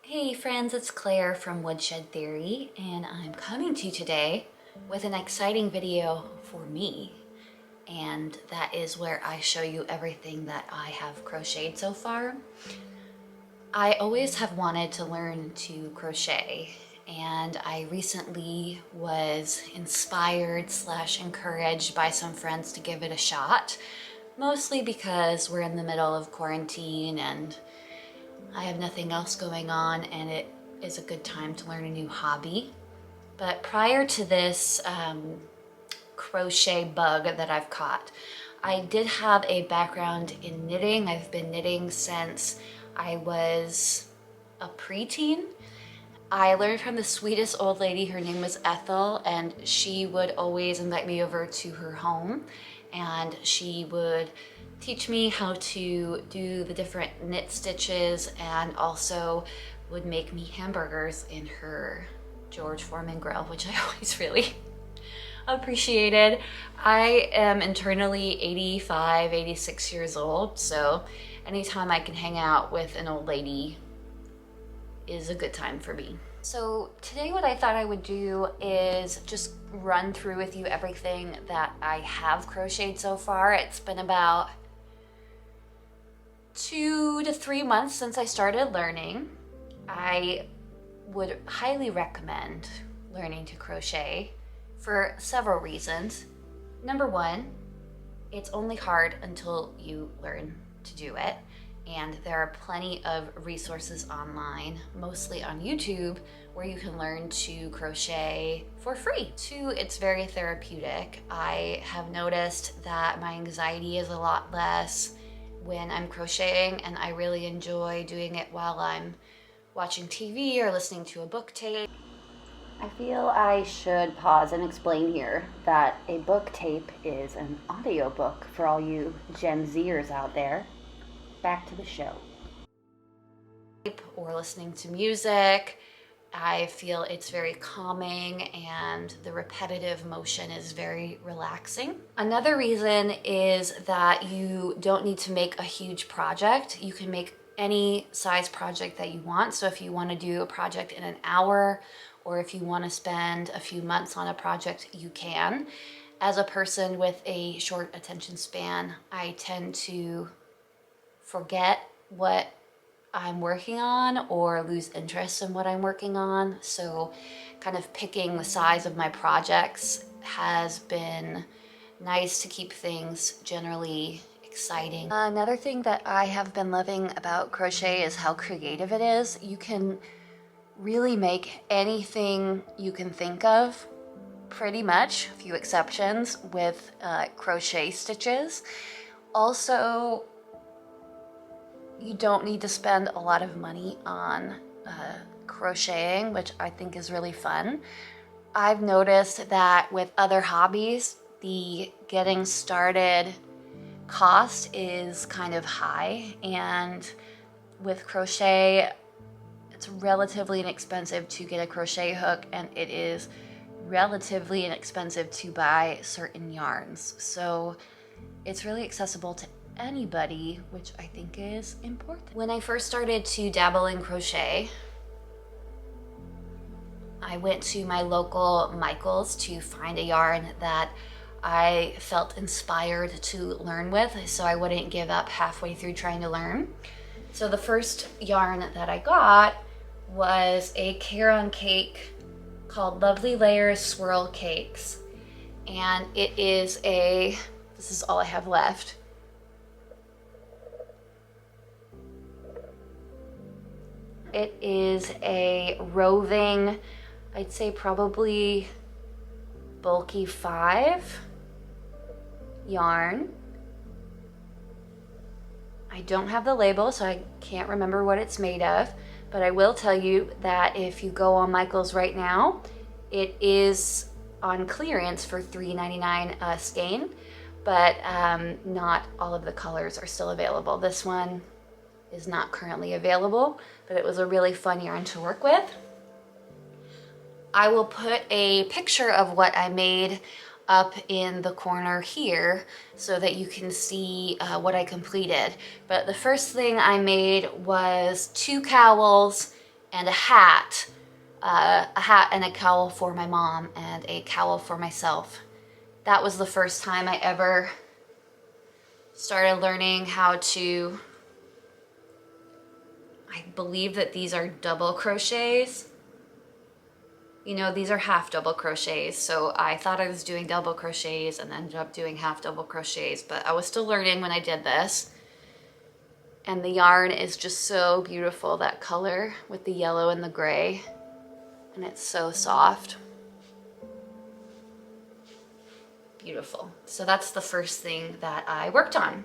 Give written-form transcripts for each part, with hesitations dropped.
Hey friends, it's Claire from Woodshed Theory, and I'm coming to you today with an exciting video for me. And that is where I show you everything that I have crocheted so far. I always have wanted to learn to crochet, and I recently was inspired / encouraged by some friends to give it a shot, mostly because we're in the middle of quarantine and I have nothing else going on, and it is a good time to learn a new hobby. But prior to this crochet bug that I've caught, I did have a background in knitting. I've been knitting since I was a preteen. I learned from the sweetest old lady. Her name was Ethel, and she would always invite me over to her home, and she would teach me how to do the different knit stitches, and also would make me hamburgers in her George Foreman grill, which I always really appreciated. I am internally 85, 86 years old, so anytime I can hang out with an old lady is a good time for me. So today what I thought I would do is just run through with you everything that I have crocheted so far. It's been about 2 to 3 months since I started learning. I would highly recommend learning to crochet for several reasons. Number one, it's only hard until you learn to do it. And there are plenty of resources online, mostly on YouTube, where you can learn to crochet for free. Two, it's very therapeutic. I have noticed that my anxiety is a lot less when I'm crocheting, and I really enjoy doing it while I'm watching TV or listening to a book tape. I feel I should pause and explain here that a book tape is an audiobook for all you Gen Zers out there. Back to the show. Or listening to music, I feel it's very calming and the repetitive motion is very relaxing. Another reason is that you don't need to make a huge project. You can make any size project that you want. So if you want to do a project in an hour, or if you want to spend a few months on a project, you can. As a person with a short attention span, I tend to forget what I'm working on or lose interest in what I'm working on. So kind of picking the size of my projects has been nice to keep things generally exciting. Another thing that I have been loving about crochet is how creative it is. You can really make anything you can think of, pretty much, a few exceptions, with crochet stitches. Also, you don't need to spend a lot of money on crocheting, which I think is really fun. I've noticed that with other hobbies, the getting started cost is kind of high, and with crochet, it's relatively inexpensive to get a crochet hook, and it is relatively inexpensive to buy certain yarns. So it's really accessible to anybody, which I think is important. When I first started to dabble in crochet, I went to my local Michael's to find a yarn that I felt inspired to learn with, so I wouldn't give up halfway through trying to learn. So the first yarn that I got was a Caron cake called Lovely Layers Swirl Cakes, and it is this is all I have left. It is a roving, I'd say probably bulky 5 yarn. I don't have the label, so I can't remember what it's made of, but I will tell you that if you go on Michael's right now, it is on clearance for $3.99 skein, but not all of the colors are still available. This one is not currently available, but it was a really fun yarn to work with. I will put a picture of what I made up in the corner here so that you can see what I completed. But the first thing I made was 2 cowls and a hat and a cowl for my mom and a cowl for myself. That was the first time I ever started learning how to, I believe that these are double crochets. You know, these are half double crochets, so I thought I was doing double crochets and ended up doing half double crochets, but I was still learning when I did this. And the yarn is just so beautiful, that color with the yellow and the gray, and it's so soft. Beautiful. So that's the first thing that I worked on.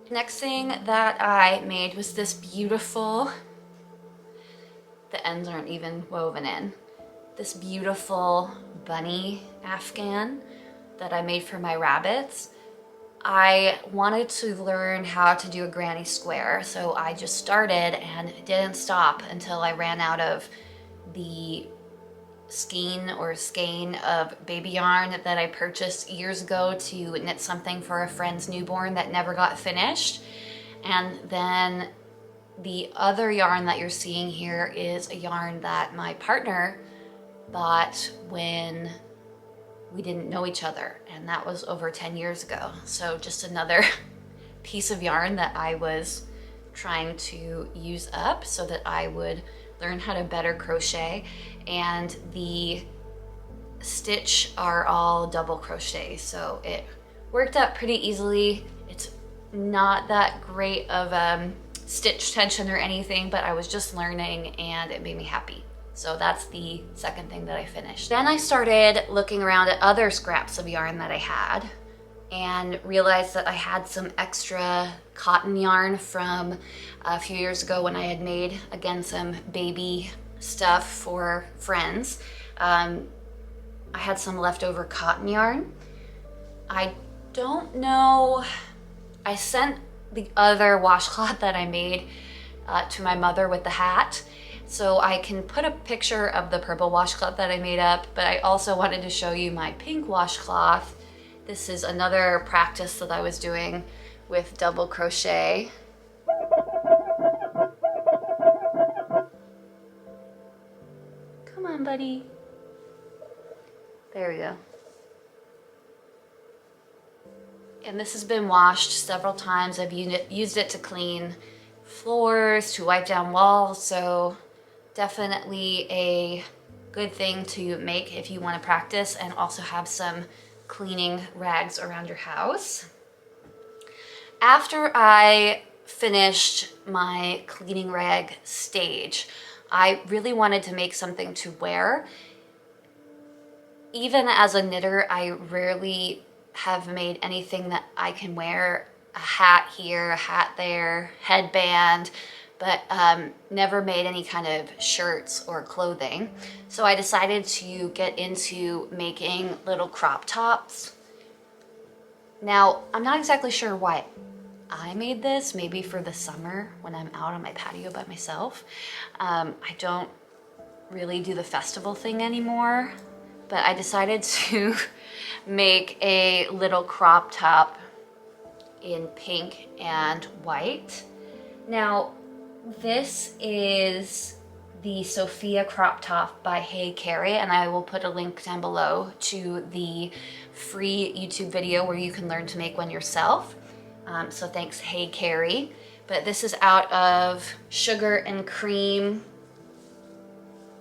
Next thing that I made was this beautiful, the ends aren't even woven in, this beautiful bunny afghan that I made for my rabbits. I wanted to learn how to do a granny square, so I just started and didn't stop until I ran out of the skein of baby yarn that I purchased years ago to knit something for a friend's newborn that never got finished. And then the other yarn that you're seeing here is a yarn that my partner bought when we didn't know each other, and that was over 10 years ago. So just another piece of yarn that I was trying to use up so that I would learn how to better crochet. And the stitch are all double crochet, so it worked out pretty easily. It's not that great of stitch tension or anything, but I was just learning and it made me happy. So that's the second thing that I finished. Then I started looking around at other scraps of yarn that I had and realized that I had some extra cotton yarn from a few years ago when I had made, again, some baby stuff for friends. I had some leftover cotton yarn. I don't know, I sent the other washcloth that I made to my mother with the hat. So I can put a picture of the purple washcloth that I made up, but I also wanted to show you my pink washcloth. This is another practice that I was doing with double crochet. Come on, buddy. There we go. And this has been washed several times. I've used it to clean floors, to wipe down walls, so definitely a good thing to make if you want to practice and also have some cleaning rags around your house. After I finished my cleaning rag stage, I really wanted to make something to wear. Even as a knitter, I rarely have made anything that I can wear. A hat here, a hat there, headband, but never made any kind of shirts or clothing. So I decided to get into making little crop tops. Now, I'm not exactly sure why I made this, maybe for the summer when I'm out on my patio by myself. I don't really do the festival thing anymore, but I decided to make a little crop top in pink and white. Now, this is the Sophia crop top by Carrie, and I will put a link down below to the free YouTube video where you can learn to make one yourself. So thanks, Carrie. But this is out of Sugar and Cream,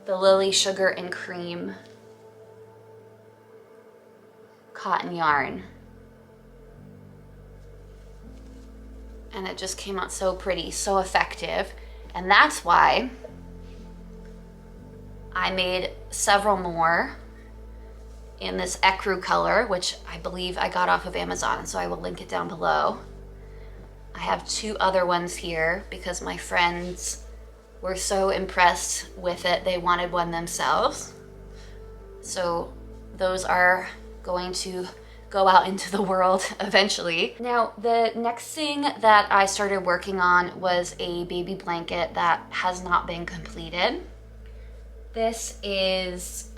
the Lily Sugar and Cream cotton yarn. And it just came out so pretty, so effective. And that's why I made several more in this ecru color, which I believe I got off of Amazon, so I will link it down below. I have two other ones here because my friends were so impressed with it, they wanted one themselves. So those are going to go out into the world eventually. Now, the next thing that I started working on was a baby blanket that has not been completed. This is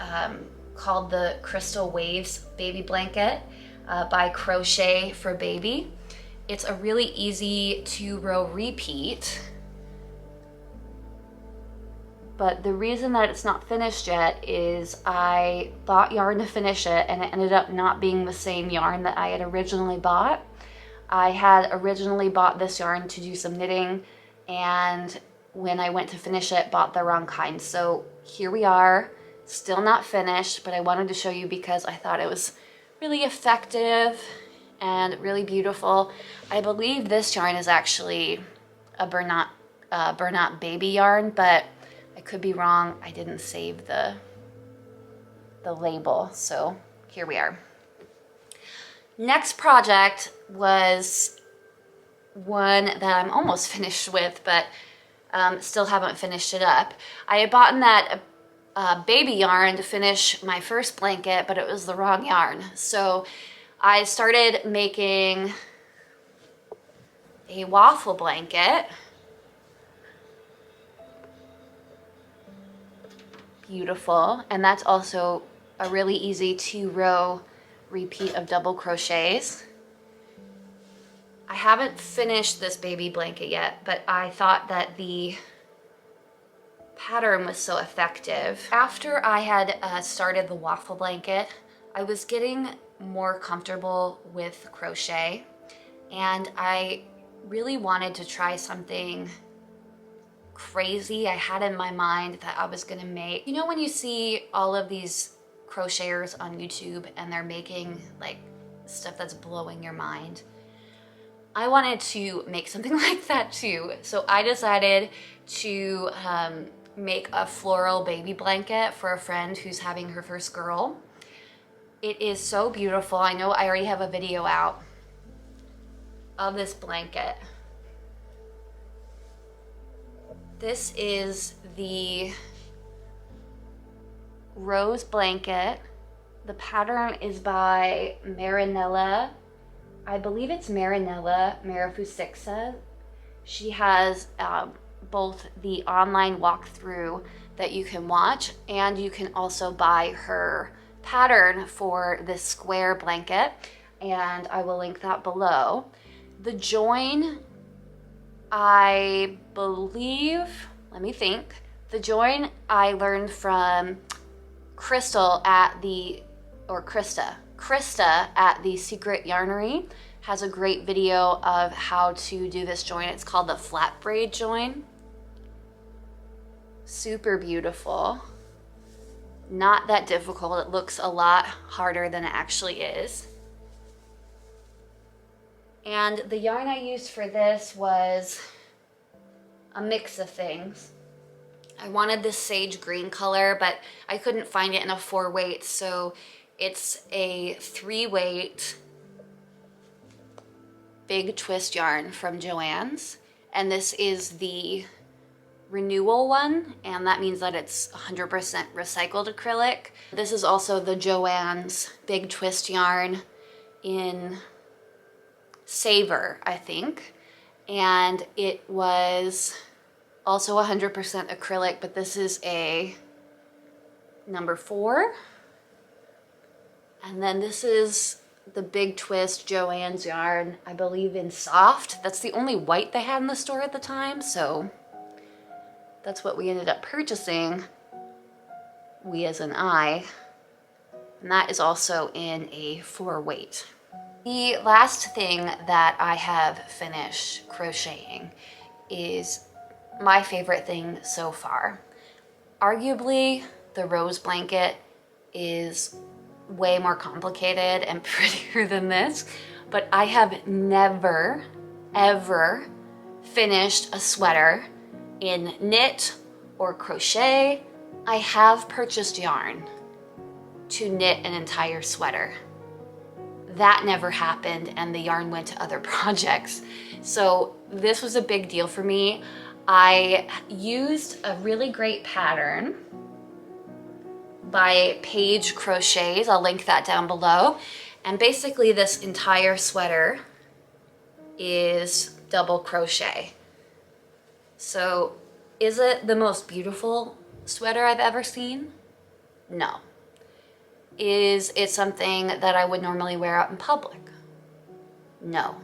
called the Crystal Waves Baby Blanket by Crochet for Baby. It's a really easy 2-row repeat. but the reason that it's not finished yet is I bought yarn to finish it and it ended up not being the same yarn that I had originally bought. I had originally bought this yarn to do some knitting, and when I went to finish it, bought the wrong kind. So here we are, still not finished, but I wanted to show you because I thought it was really effective and really beautiful. I believe this yarn is actually a burnout baby yarn, but I could be wrong. I didn't save the label, so here we are. Next project was one that I'm almost finished with, but still haven't finished it up. I had bought that baby yarn to finish my first blanket, but it was the wrong yarn. So I started making a waffle blanket. Beautiful. And that's also a really easy 2-row repeat of double crochets. I haven't finished this baby blanket yet, but I thought that the pattern was so effective. After I had started the waffle blanket, I was getting more comfortable with crochet, and I really wanted to try something crazy. I had in my mind that I was gonna make, you know, when you see all of these crocheters on YouTube and they're making like stuff that's blowing your mind. I wanted to make something like that too. So I decided to make a floral baby blanket for a friend who's having her first girl. It is so beautiful. I know I already have a video out of this blanket. This is the rose blanket. The pattern is by Marinella. I believe it's Marinella Marifusixa. She has both the online walkthrough that you can watch, and you can also buy her pattern for this square blanket, and I will link that below. The join, I believe, let me think. The join I learned from Krista at the Secret Yarnery has a great video of how to do this join. It's called the flat braid join. Super beautiful. Not that difficult. It looks a lot harder than it actually is. And the yarn I used for this was a mix of things. I wanted this sage green color, but I couldn't find it in a 4-weight, so it's a 3-weight big twist yarn from Joann's, and this is the renewal one, and that means that it's 100% recycled acrylic. This is also the Joann's big twist yarn in Savor, I think, and it was also 100% acrylic, but this is a number 4. And then this is the big twist Joann's yarn, I believe in soft. That's the only white they had in the store at the time, so that's what we ended up purchasing, we as in I. And that is also in a 4-weight. The last thing that I have finished crocheting is my favorite thing so far. Arguably, the rose blanket is way more complicated and prettier than this, but I have never, ever finished a sweater in knit or crochet. I have purchased yarn to knit an entire sweater. That never happened, and the yarn went to other projects. So this was a big deal for me. I used a really great pattern by PageeCrochets. I'll link that down below. And basically this entire sweater is double crochet. So is it the most beautiful sweater I've ever seen? No. Is it something that I would normally wear out in public? No.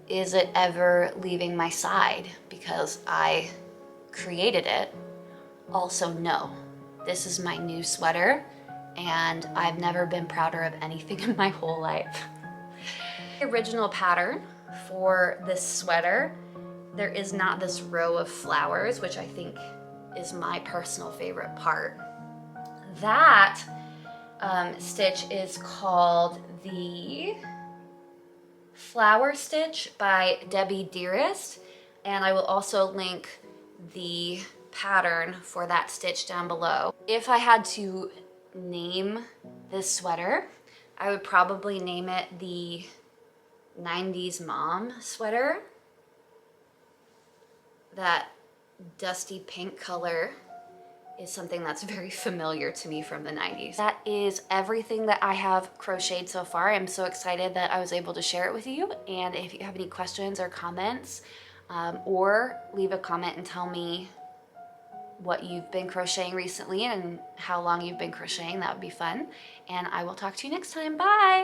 Is it ever leaving my side because I created it? also know this is my new sweater and I've never been prouder of anything in my whole life. The original pattern for this sweater, there is not this row of flowers, which I think is my personal favorite part. That stitch is called the Flower Stitch by Debi Dearest, and I will also link the pattern for that stitch down below. If I had to name this sweater, I would probably name it the 90s mom sweater. That dusty pink color is something that's very familiar to me from the 90s. That is everything that I have crocheted so far. I'm so excited that I was able to share it with you. And if you have any questions or comments, or leave a comment and tell me what you've been crocheting recently and how long you've been crocheting, that would be fun. And I will talk to you next time. Bye!